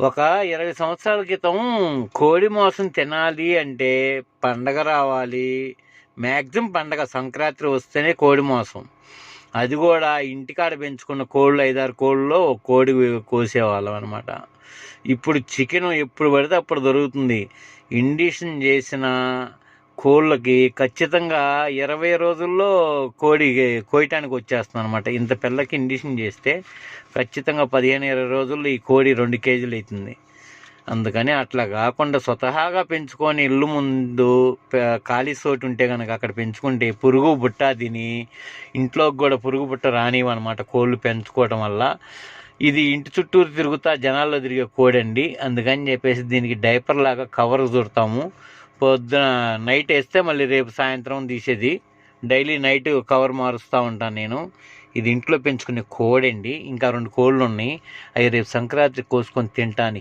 ఒక 20 సంవత్సరాల క్రితం కోడి మాంసం తినాలి అంటే పండగ రావాలి. మ్యాక్సిమం పండగ సంక్రాంతి వస్తేనే కోడి మాంసం. అది కూడా ఇంటికాడ పెంచుకున్న కోళ్ళు 5-6 కోళ్ళలో ఒక కోడి కోసేవాళ్ళం అనమాట. ఇప్పుడు చికెన్ ఎప్పుడు పడితే అప్పుడు దొరుకుతుంది. ఇండిషన్ చేసిన కోళ్ళకి ఖచ్చితంగా 20 రోజుల్లో కోడి కోయటానికి వచ్చేస్తుంది అనమాట. ఇంత పిల్లకి ఇండిషన్ చేస్తే ఖచ్చితంగా 15-20 రోజుల్లో ఈ కోడి 2 కేజీలు అవుతుంది. అందుకని అట్లా కాకుండా స్వతహాగా పెంచుకొని ఇల్లు ముందు ఖాళీ చోటు ఉంటే కనుక అక్కడ పెంచుకుంటే పురుగు బుట్ట తిని ఇంట్లోకి కూడా పురుగు బుట్ట రానివన్నమాట కోళ్ళు పెంచుకోవడం వల్ల. ఇది ఇంటి చుట్టూరు తిరుగుతా జనాల్లో తిరిగే కోడి అండి. అందుకని చెప్పేసి దీనికి డైపర్ లాగా కవర్ చుడతాము. పొద్దున నైట్ వేస్తే మళ్ళీ రేపు సాయంత్రం తీసేది. డైలీ నైట్ కవర్ మారుస్తూ ఉంటాను నేను. ఇది ఇంట్లో పెంచుకునే కోడి అండి. ఇంకా 2 కోళ్ళు ఉన్నాయి. అవి రేపు సంక్రాంతి కోసుకొని తింటానికి.